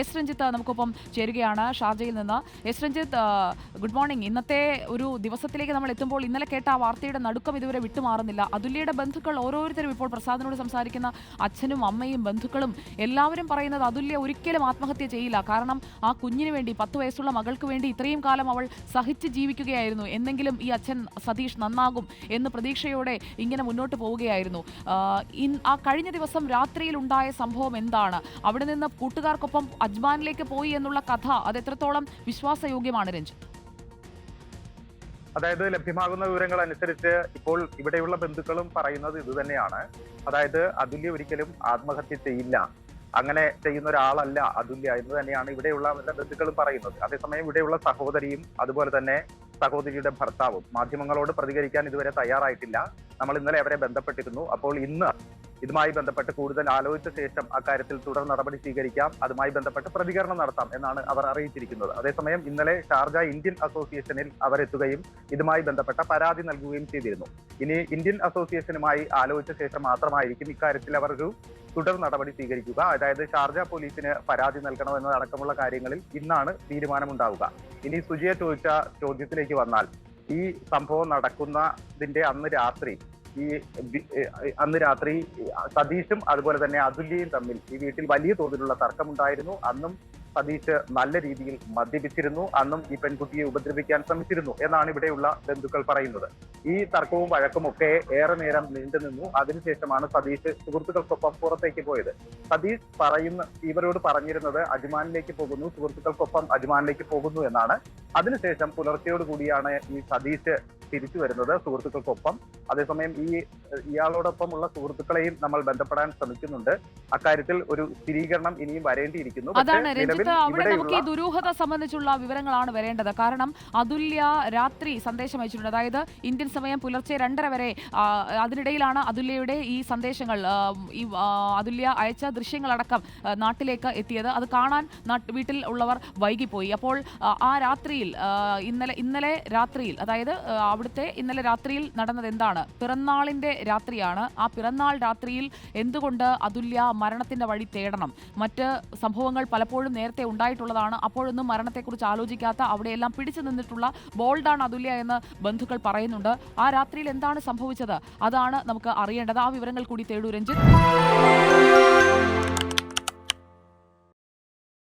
S Ranjith നമുക്കൊപ്പം ചേരുകയാണ് ഷാർജയിൽ നിന്ന്. S Ranjith, good morning. ഇന്നത്തെ ഒരു ദിവസത്തിലേക്ക് നമ്മൾ എത്തുമ്പോൾ ഇന്നലെ കേട്ട ആ വാർത്തയുടെ നടുക്കം ഇതുവരെ വിട്ടുമാറുന്നില്ല. അതുല്യയുടെ ബന്ധുക്കൾ ഓരോരുത്തരും ഇപ്പോൾ പ്രസാദിനോട് സംസാരിക്കുന്ന അച്ഛനും അമ്മയും ബന്ധുക്കളും എല്ലാവരും പറയുന്നത് അതുല്യ ഒരിക്കലും ആത്മഹത്യ ചെയ്യില്ല. കാരണം ആ കുഞ്ഞിന് വേണ്ടി 10 വയസ്സുള്ള മകൾക്ക് വേണ്ടി ഇത്രയും കാലം അവൾ സഹിച്ച് ജീവിക്കുകയായിരുന്നു. എന്നെങ്കിലും ഈ അച്ഛൻ സതീഷ് നന്നാകും എന്ന് പ്രതീക്ഷയോടെ ഇങ്ങനെ മുന്നോട്ട് പോവുകയായിരുന്നു. ആ കഴിഞ്ഞ ദിവസം രാത്രിയിൽ ഉണ്ടായ സംഭവം എന്താണ്? അവിടെ നിന്ന് കൂട്ടുകാർക്കൊപ്പം അജ്മാനിലേക്ക് പോയി എന്നുള്ള കഥ അത് എത്രത്തോളം വിശ്വാസയോഗ്യമാണ് രഞ്ജിത്ത്? അതായത് ലഭ്യമാകുന്ന വിവരങ്ങൾ അനുസരിച്ച് ഇപ്പോൾ ഇവിടെയുള്ള ബന്ധുക്കളും പറയുന്നത് ഇത് തന്നെയാണ്. അതായത് അതുല്യ ഒരിക്കലും ആത്മഹത്യ ചെയ്യില്ല, അങ്ങനെ ചെയ്യുന്ന ഒരാളല്ല അതുല്യ എന്ന് തന്നെയാണ് ഇവിടെയുള്ള അവരുടെ ബന്ധുക്കളും പറയുന്നത്. അതേസമയം ഇവിടെയുള്ള സഹോദരിയും അതുപോലെ തന്നെ സഹോദരിയുടെ ഭർത്താവും മാധ്യമങ്ങളോട് പ്രതികരിക്കാൻ ഇതുവരെ തയ്യാറായിട്ടില്ല. നമ്മൾ ഇന്നലെ അവരെ ബന്ധപ്പെട്ടിരുന്നു. അപ്പോൾ ഇന്ന് ഇതുമായി ബന്ധപ്പെട്ട് കൂടുതൽ ആലോചിച്ച ശേഷം അക്കാര്യത്തിൽ തുടർ നടപടി സ്വീകരിക്കാം, അതുമായി ബന്ധപ്പെട്ട് പ്രതികരണം നടത്താം എന്നാണ് അവർ അറിയിച്ചിരിക്കുന്നത്. അതേസമയം ഇന്നലെ ഷാർജ ഇന്ത്യൻ അസോസിയേഷനിൽ അവരെത്തുകയും ഇതുമായി ബന്ധപ്പെട്ട പരാതി നൽകുകയും ചെയ്തിരുന്നു. ഇനി ഇന്ത്യൻ അസോസിയേഷനുമായി ആലോചിച്ച ശേഷം മാത്രമായിരിക്കും ഇക്കാര്യത്തിൽ അവർ ഒരു തുടർ നടപടി സ്വീകരിക്കുക. അതായത് ഷാർജ പോലീസിന് പരാതി നൽകണോ എന്നതടക്കമുള്ള കാര്യങ്ങളിൽ ഇന്നാണ് തീരുമാനമുണ്ടാവുക. ഇനി സുജിയെ ചോദിച്ച ചോദ്യത്തിലേക്ക് വന്നാൽ, ഈ സംഭവം നടക്കുന്നതിന്റെ അന്ന് രാത്രി സതീഷും അതുപോലെ തന്നെ അതുല്യയും തമ്മിൽ ഈ വീട്ടിൽ വലിയ തോതിലുള്ള തർക്കമുണ്ടായിരുന്നു. അന്നും സതീഷ് നല്ല രീതിയിൽ മദ്യപിച്ചിരുന്നു, അന്നും ഈ പെൺകുട്ടിയെ ഉപദ്രവിക്കാൻ ശ്രമിച്ചിരുന്നു എന്നാണ് ഇവിടെയുള്ള ബന്ധുക്കൾ പറയുന്നത്. ഈ തർക്കവും വഴക്കും ഒക്കെ ഏറെ നേരം നീണ്ടുനിന്നു. അതിനുശേഷമാണ് സതീഷ് സുഹൃത്തുക്കൾക്കൊപ്പം പുറത്തേക്ക് പോയത്. സതീഷ് ഇവരോട് പറഞ്ഞിരുന്നത് അജ്മാനിലേക്ക് പോകുന്നു, സുഹൃത്തുക്കൾക്കൊപ്പം അജ്മാനിലേക്ക് പോകുന്നു എന്നാണ്. അതിനുശേഷം പുലർച്ചയോട് കൂടിയാണ് ഈ സതീഷ് തിരിച്ചു വരുന്നത് സുഹൃത്തുക്കൾക്കൊപ്പം. അതേസമയം ഇയാളോടൊപ്പമുള്ള സുഹൃത്തുക്കളെയും നമ്മൾ ബന്ധപ്പെടാൻ ശ്രമിക്കുന്നുണ്ട്. അക്കാര്യത്തിൽ ഒരു സ്ഥിരീകരണം ഇനിയും വരേണ്ടിയിരിക്കുന്നു. അതാണ് രഞ്ജിത്ത്, അവിടെ നമുക്ക് ഈ ദുരൂഹത സംബന്ധിച്ചുള്ള വിവരങ്ങളാണ് വരേണ്ടത്. കാരണം അതുല്യ രാത്രി സന്ദേശം അയച്ചിട്ടുണ്ട്. അതായത് ഇന്ത്യൻ സമയം പുലർച്ചെ 2:30 വരെ അതിനിടയിലാണ് അതുല്യയുടെ ഈ സന്ദേശങ്ങൾ, ഈ അതുല്യ അയച്ച ദൃശ്യങ്ങളടക്കം നാട്ടിലേക്ക് എത്തിയത്. അത് കാണാൻ വീട്ടിൽ ഉള്ളവർ വൈകിപ്പോയി. അപ്പോൾ ആ രാത്രിയിൽ ഇന്നലെ രാത്രിയിൽ, അതായത് അവിടുത്തെ ഇന്നലെ രാത്രിയിൽ നടന്നത് എന്താണ്? പിറന്നാളിന്റെ രാത്രിയാണ്. ആ പിറന്നാൾ രാത്രിയിൽ എന്തുകൊണ്ട് അതുല്യ മരണത്തിന്റെ വഴി തേടണം? മറ്റ് സംഭവങ്ങൾ പലപ്പോഴും നേരത്തെ ഉണ്ടായിട്ടുള്ളതാണ്. അപ്പോഴൊന്നും മരണത്തെക്കുറിച്ച് ആലോചിക്കാത്ത, അവിടെയെല്ലാം പിടിച്ചു നിന്നിട്ടുള്ള ബോൾഡാണ് അതുല്യ എന്ന് ബന്ധുക്കൾ പറയുന്നുണ്ട്. ആ രാത്രിയിൽ എന്താണ് സംഭവിച്ചത്? അതാണ് നമുക്ക് അറിയേണ്ടത്. ആ വിവരങ്ങൾ കൂടി തേടൂ രഞ്ജിത്ത്.